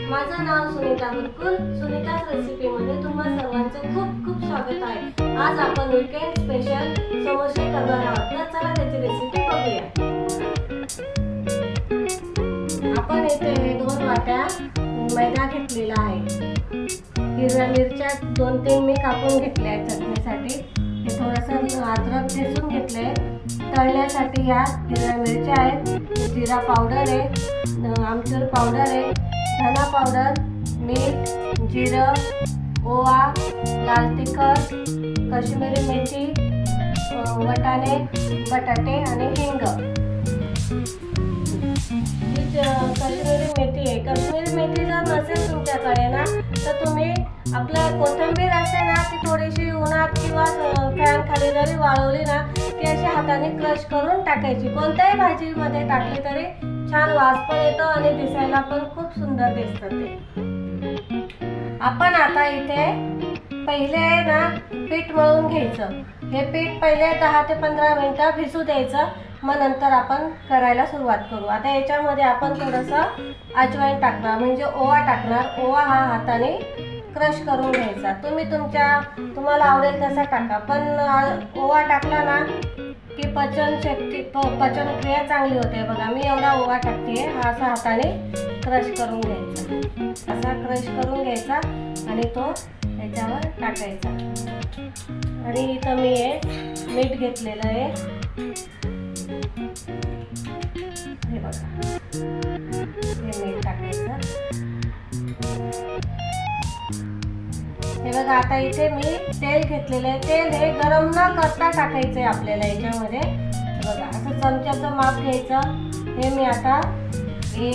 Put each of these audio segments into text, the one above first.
माझं नाव सुनीता बुरकुल. सुनीता's रेसिपीमध्ये तुम्हा सर्वांचं खूप खूप स्वागत आहे. आज आपण वीकेंड स्पेशल समोसे करणार आहोत. तर चला त्याची रेसिपी बघूया. आपण इथे 2 वाट्या मैदा घेतलेला आहे. हिरव्या मिरच्या 2-3 मी कापून घेतल्या आहेत चटणीसाठी. हे थोडंसं अद्रक ठेचून घेतलंय. तळण्यासाठी ह्या हिरव्या मिरच्या आहेत, जिरा पावडर आहे, आमचूर पावडर आहे, धना पावडर, मीठ, जिरं, ओवा, लाल तिखट, काश्मीरी मेथी, वाटाणे, बटाटे आणि हिंग. काश्मीरी मेथी आहे. काश्मीरी मेथी जर नसेल तुमच्याकडे ना तर तुम्ही आपलं कोथिंबीर असते ना ती थोडीशी उन्हात किंवा फॅन खाली जरी वाळवली ना ती अशा हाताने क्रश करून टाकायची. कोणत्याही भाजीमध्ये टाकली तरी छान वास पण येतो आणि दिसायला पण खूप सुंदर दिसतं ते. आपण आता इथे पहिले ना पीठ मळून घ्यायचं. हे पीठ पहिले 10 ते 15 मिनिटं भिजू द्यायचं. मग नंतर आपण करायला सुरुवात करू. आता याच्यामध्ये आपण थोडंसं अजवाईन टाकणार म्हणजे ओवा टाकणार. ओवा हा हाताने क्रश करून घ्यायचा. तुम्ही तुम्हाला आवडेल तसा टाका, पण ओवा टाकला ना की पचनक्रिया चांगली होते. बघा मी एवढा ओवा टाकते. हा असा हाताने क्रश करून घ्यायचा. असा क्रश करून घ्यायचा आणि तो याच्यावर टाकायचा. आणि इथं मी हे मीठ घेतलेलं आहे. हे बघा हे मीठ टाकायचं. हे बघा आता इथे मी तेल घेतलेलं आहे. तेल हे गरम न करता टाकायचं आहे आपल्याला याच्यामध्ये. बघा असं चमच्याचं माप घ्यायचं. हे मी आता हे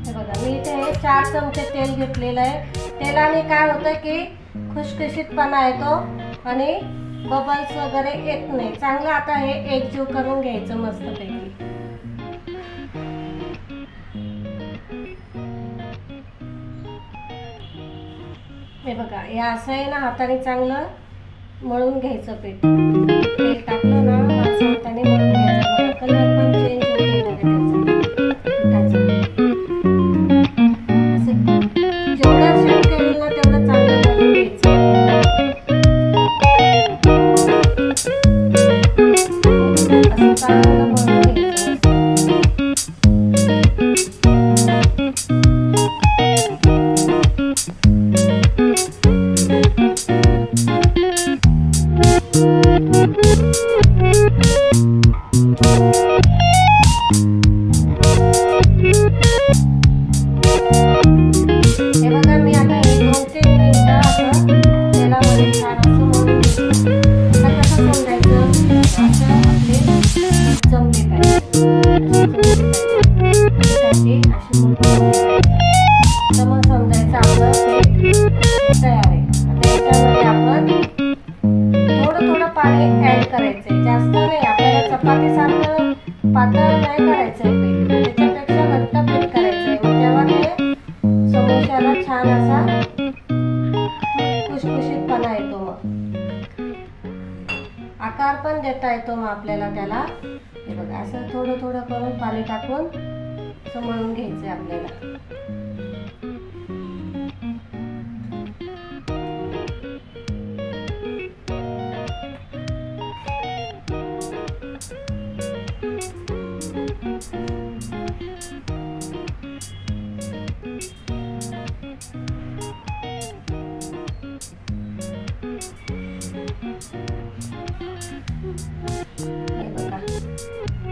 बघा मी इथे 4 चमचे तेल घेतलेलं आहे. तेलाने काय होतं की खुसखुशीतपणा येतो आणि बबल्स वगैरे येत नाही. चांगलं आता हे एकजीव करून घ्यायचं मस्तपैकी. हे बघा हे असं आहे ना हाताने चांगलं मळून घ्यायचं पीठ. तेल टाकलं ना असं हाताने मळून घ्यायचं. कलर पण चेंज होते पिठाचा. जेवढं शक्य होईल ना तेवढं चांगलं मळून घ्यायचं. हे बघा मी आता 2-3 मिनिटं असं तेलामध्ये छान असं मळून घेतलं. आता कसं समजायचं असं आपले जमले पाहिजे. तर मग समजायचं आपलं पीठ तयार आहे. आता याच्यामध्ये आपण थोडं थोडं पाणी ऍड करायचंय. जास्त नाही. आपल्याला चपातीसारखं पातळ नाही करायचंय पीठ. त्याच्यापेक्षा घट्ट पीठ करायचंय. मग तेव्हा ते समोश्याला छान असा खुसखुशीतपणा येतो. मग आकार पण देता येतो मग आपल्याला त्याला. हे बघा असं थोडं थोडं करून पाणी टाकून मळून घ्यायचंय आपल्याला.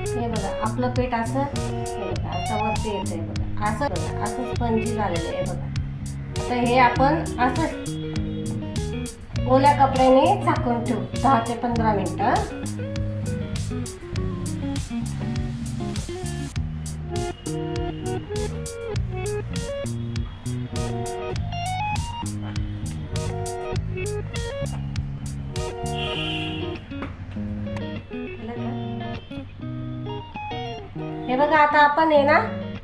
हे बघा आपलं पीठ असं हे बघा असं वरती येतंय. बघा असं बघा असं स्पंजी झालेलं आहे. बघा आता हे आपण असं ओल्या कपड्याने झाकून ठेवू 10 ते 15 मिनिटं. हे बघा आता आपण आहे ना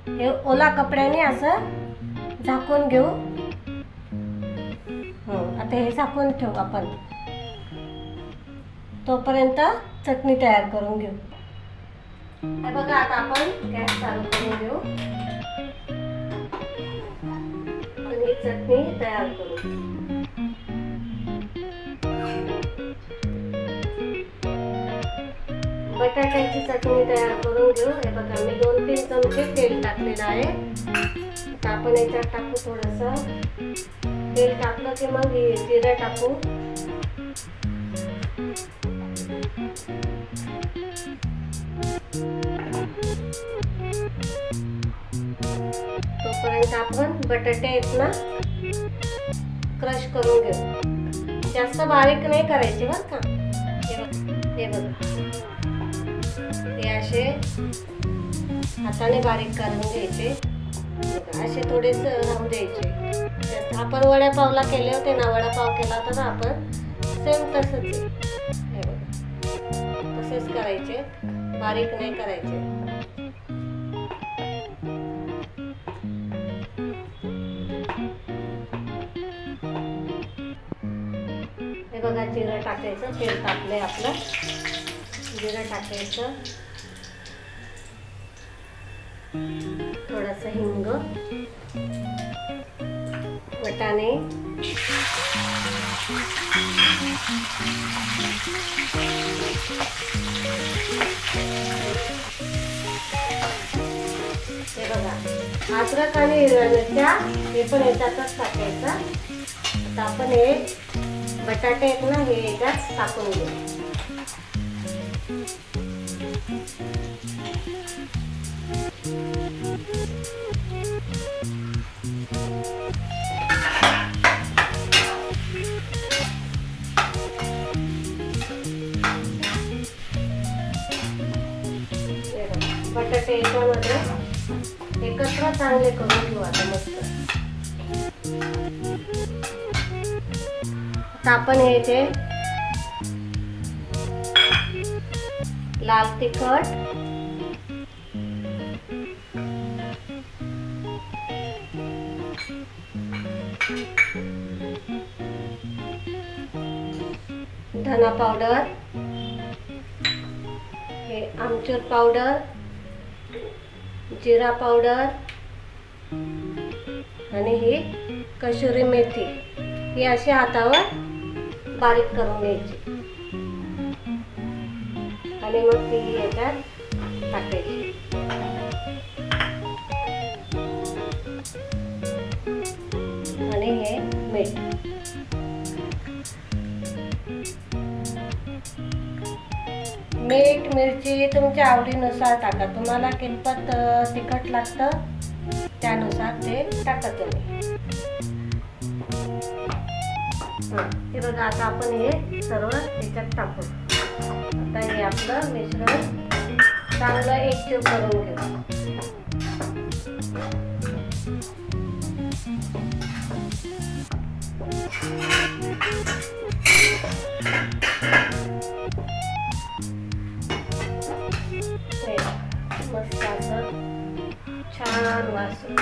हे ओला कपड्याने असं झाकून घेऊ. आता हे झाकून ठेवू आपण. तोपर्यंत चटणी तयार करून घेऊ. हे बघा आता आपण गॅस चालू करून घेऊ आणि चटणी तयार करू. बटाट्याची चटणी तयार करून घेऊ. हे बघा मी 2-3 चमचे तेल टाकलेलं आहे. आता आपण याच्यात टाकू थोडंसं तेल. टाकलं की मग जिरं टाकू. तोपर्यंत आपण बटाटे आहेत ना क्रश करून घेऊ. जास्त बारीक नाही करायचे बरं का. हे बघा हे असे हाताने बारीक करून घ्यायचे. असे थोडेस राहू द्यायचे. आपण वडापावला केले होते ना, वडापाव केला होता ना आपण, सेम तसंच आहे. हे बघा तसेच करायचे, बारीक नाही करायचे. हे बघा जिरं टाकायचं. तेल टाकलंय आपलं. जिरं टाकायचं, थोडंसं हिंग, वटाणे, हे बघा अद्रक आणि हिरव्या मिरच्या हे पण याच्यातच टाकायचं. आता आपण हे बटाटे आहेत ना हे याच्यात टाकून घेऊ. बटाटे याच्यामध्ये एकत्र चांगले करून घेऊ. आता मस्त आता आपण याचे लाल तिखट, धना पावडर, हे आमचूर पावडर, जिरा पावडर आणि ही कसुरी मेथी ही अशी हातावर बारीक करून घ्यायची आणि मग ती याच्यात टाकायची. आणि हे मीठ. मीठ मिरची तुमच्या आवडीनुसार टाका. तुम्हाला कितपत तिखट लागतं त्यानुसार ते टाका तुम्ही. हे बघा आता आपण हे सर्व याच्यात टाकू. आता हे आपलं मिश्रण चांगलं एकजीव करून घेऊ. मस्त असं छान वासून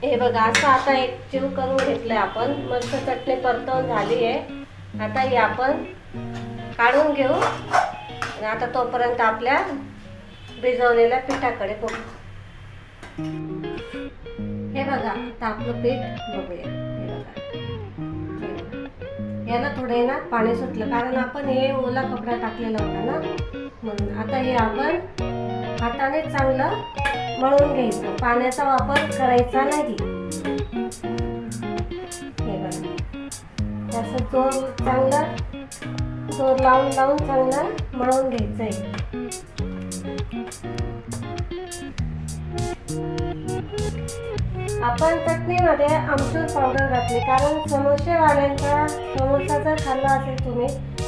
हे बघा असं आता एकजीव करून घेतलंय आपण. मस्त चटणी परतवून झाली आहे. आता ही आपण काढून घेऊ आणि आता तोपर्यंत आपल्या भिजवलेल्या पिठाकडे बघू. हे बघा आता आपलं पीठ बघूया. याला थोडे ना पाणी सुटलं कारण आपण हे ओला कपडा टाकलेला होता ना, म्हणून आता हे आपण हाताने चांगलं मळून घ्यायचं. पाण्याचा वापर करायचा नाही. हे बघा असं जोर लावून चांगलं मळून घ्यायचंय. आपण चटणीमध्ये आमचूर पावडर घातली कारण समोसेवाल्यांचा समोसा जर खाल्ला असेल तुम्ही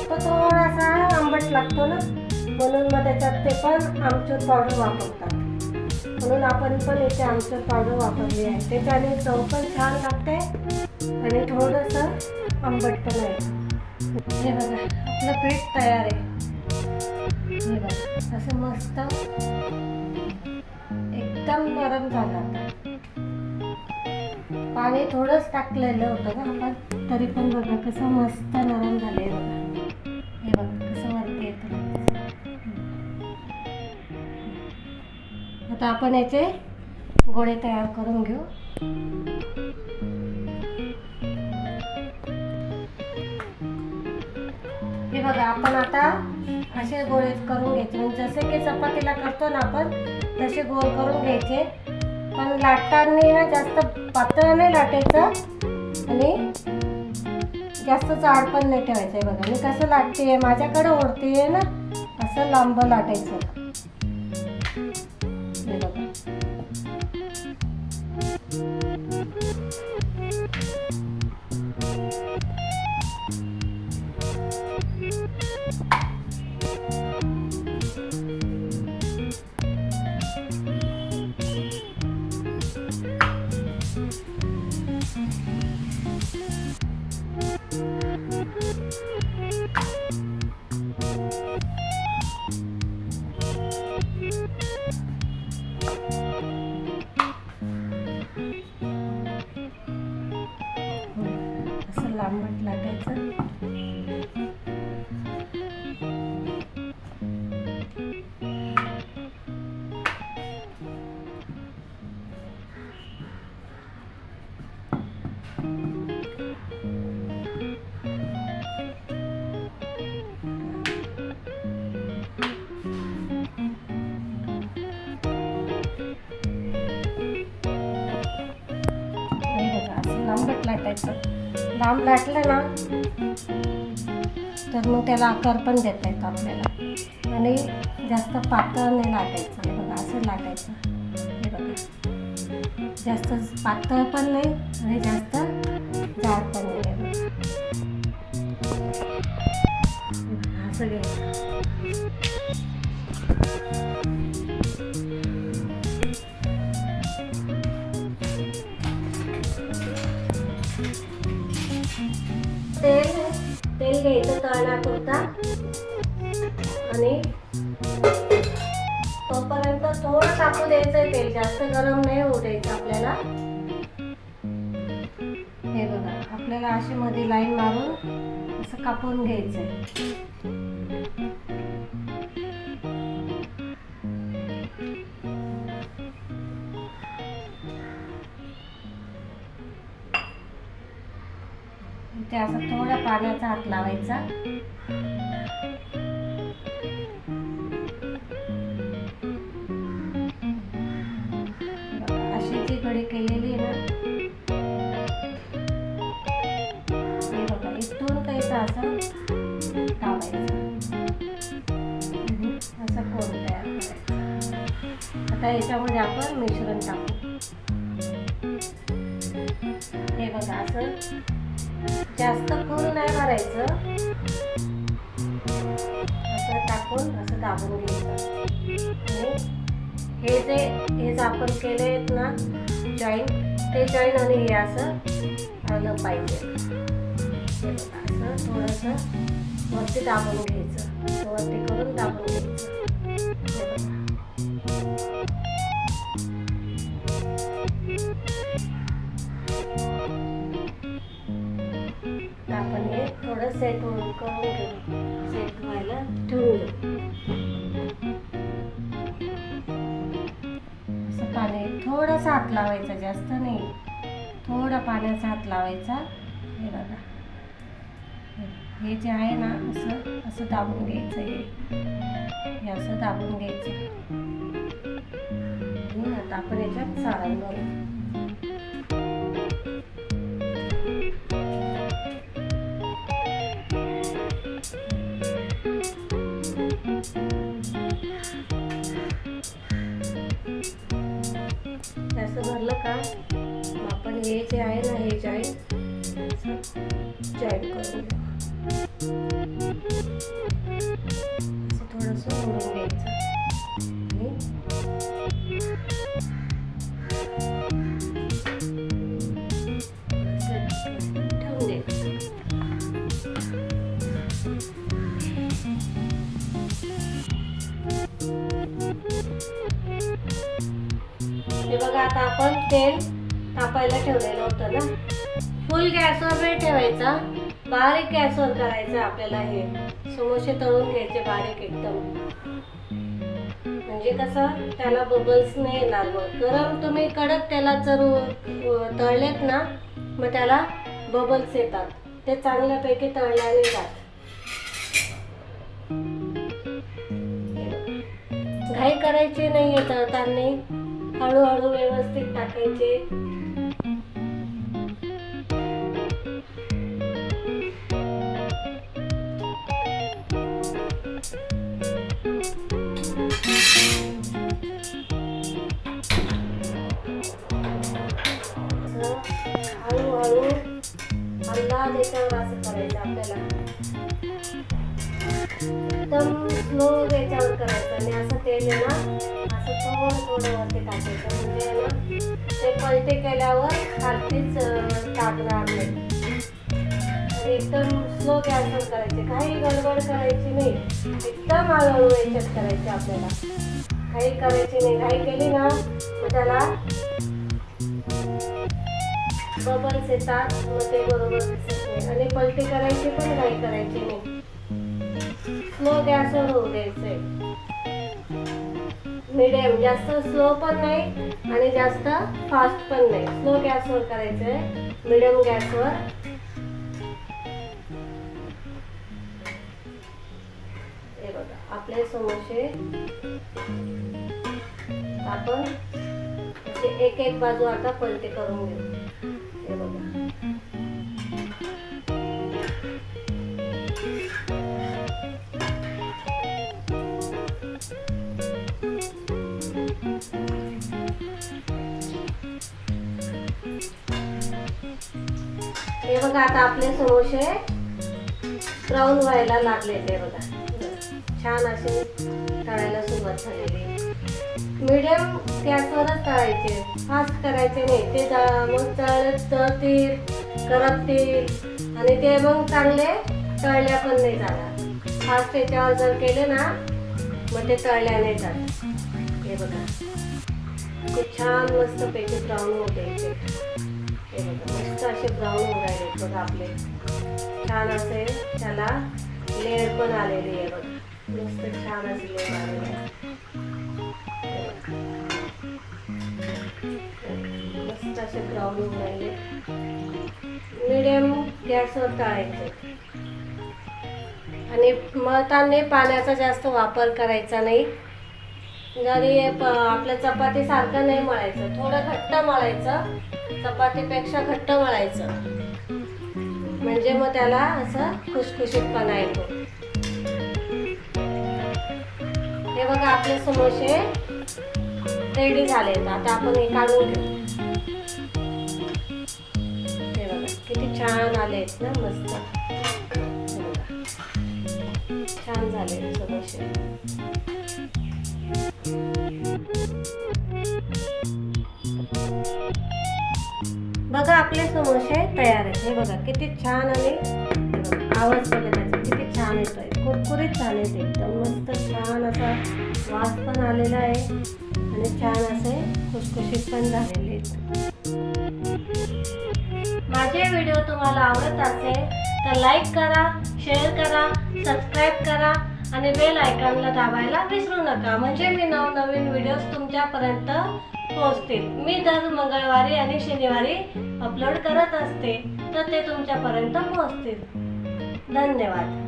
तो थोडासा आंबट लागतो ना, म्हणून मग त्याच्यात ते पण आमचूर पावडर वापरतात. म्हणून आपण पण इथे आमचूर पावडर वापरली आहे. त्याच्याने चव पण छान लागते आणि थोडंसं आंबट पण आहे. हे बघा आपलं पीठ तयार आहे. हे बघा असं मस्त एकदम नरम झालं. पाणी थोडंच टाकलेलं होतं ना आपण, तरी पण बघा कसं मस्त नरम झालंय बघा. हे बघा कसं वरती येतं. आता आपण याचे गोळे तयार करून घेऊ. हे बघा आपण आता असे गोळे करून घ्यायचे, म्हणजे जसे की चपातीला करतो ना आपण तसे गोल करून घ्यायचे. पण लाटताना ना जास्त पातळ नाही लाटायचं आणि जास्त जाड पण नाही ठेवायचं. आहे बघा मी कसं लाटते, माझ्याकडे ओढते ना, असं लांब लाटायचं. हे बघा असं लांबट लाटायचं. लांबट लाटायचं. लांब लाटलं ना तर मग त्याला आकार पण देता येतो आपल्याला, आणि जास्त पातळ नाही लाटायचं. हे बघा असं लाटायचं. हे बघा जास्त पातळ पण नाही आणि जास्त जाड पण नाही. असं घ्यायचं. तेल घ्यायचं तळण्यापुरता, आणि तोपर्यंत थोडं टाकू द्यायचं तेल, जास्त गरम नाही होऊ द्यायचं आपल्याला. हे बघा आपल्याला अशी मध्ये लाईन मारून असं कापून घ्यायचंय. ते असं थोडा पाण्याचा हात लावायचा. अशी जी कढी केलेली आहे ना, हे बघा इथून त्याचं असं लावायचं, असं कोण तयार करायचं. आता याच्यामध्ये आपण मिश्रण टाकू. हे बघा असं जास्त फूल नाही भरायचं, असं टाकून असं दाबून घ्यायचं. आणि हे जे आपण केले आहेत ना जॉईंट, ते जॉईंट आणि हे असं आलं पाहिजे. हे बघा असं थोडंसं वरती दाबून घ्यायचं, वरती करून दाबून घ्यायचं. हे बघा आपण हे थोडं सेट करून घेऊ, सेट व्हायला ठेवून देऊ. असं पाणी थोडंसं हात लावायचा, जास्त नाही, थोडा पाण्याचा हात लावायचा. हे बघा हे जे आहे ना असं असं दाबून घ्यायचं. हे असं दाबून घ्यायचं. आणि आता आपण याच्यात सारण भरू. असं भरलं का आपण हे जे आहे ना हे जॉईंट करून घेऊ. असं थोडंसं ओढून घ्यायचं आणि ठेवून द्यायचं. हे बघा आता आपण तेल थापायला ठेवलेलं होतं ना. फुल गॅसवर नाही ठेवायचा, बारीक गॅसवर करायचं आपल्याला. हे समोसे तळून घ्यायचे बारीक एकदम, म्हणजे कसं त्याला बबल्स नाही येणार. मग गरम तुम्ही कडक त्याला जर तळलेत ना, मग त्याला बबल्स येतात, ते चांगल्यापैकी तळल्याने जात. घाई करायची नाही तळताना, हळूहळू व्यवस्थित टाकायचे. हळूहळू अंदाज याच्यावर असं करायचं आपल्याला, एकदम स्लो याच्यावर करायचं. आणि असं तेल आहे ना, असं थोडं थोडं वरती टाकायचं, म्हणजे ना ते पलटी केल्यावर खालतीच टाकणार नाही. आणि एकदम स्लो गॅसवर करायचे, काही गडबड करायची नाही, एकदम हळूहळू याच्यात करायचे आपल्याला. घाई करायची नाही, घाई केली ना मग त्याला बबल्स येतात, मग ते बरोबर दिसत नाही. आणि पलटी करायची पण घाई करायची नाही, स्लो गॅसवर होऊ द्यायचंय. मीडियम, जास्त स्लो पण नाही आणि जास्त फास्ट पण नाही, स्लो गॅसवर करायचंय, मीडियम गॅसवर. हे बघा आपले समोसे आपण एक एक बाजू आता पलटी करून घेऊ. हे बघा हे बघा आता आपले समोसे ब्राऊन व्हायला लागले. ते बघा छान असे तळायला सुरुवात झालेली. मीडियम गॅसवरच तळायचे, फास्ट करायचे नाही, ते मग तळतील, करपतील आणि ते मग चांगले तळल्या पण नाही जाणार. फास्ट याच्यावर जर केले ना मग ते तळल्या नाही जात. हे बघा ते छान मस्त पैकी ब्राऊन होऊ द्यायचे. हे बघा मस्त असे ब्राऊन होऊ राहिले बघा आपले, छान असे त्याला लेअर पण आलेली आहे बघा, मस्त छान असे लेअर आलेले आहे. मस्त असे ब्राऊन होऊ राहिले. मीडियम गॅसवर तळायचे आणि मळताना पाण्याचा जास्त वापर करायचा नाही. जरी आपल्या चपाती सारखं नाही मळायचं, थोडं घट्ट मळायचं, चपातीपेक्षा घट्ट मळायचं, म्हणजे मग त्याला असं खुसखुशीतपणा येतो. हे बघा आपले समोसे रेडी झालेत. आता आपण हे काढून घेऊ. हे बघा किती छान आलेत ना, मस्त छान झाले समोसे. बघा आपले समोसे तयार आहेत. हे बघा किती छान आणि आवाज बघा त्याचा किती छान येतोय, कुरकुरीत झालेत एकदम मस्त. छान असा वास पण आलेला आहे आणि छान असे खुसखुशीत पण झालेले आहेत. माझे व्हिडिओ तुम्हाला आवडत असेल तर लाईक करा, शेअर करा, सबस्क्राईब करा आणि बेल आयकॉनला दाबायला विसरू नका, म्हणजे मी नवनवीन व्हिडिओज तुमच्यापर्यंत पोहोचतील. मी दर मंगळवारी आणि शनिवारी अपलोड करत असते, तर ते तुमच्यापर्यंत पोहोचतील. धन्यवाद.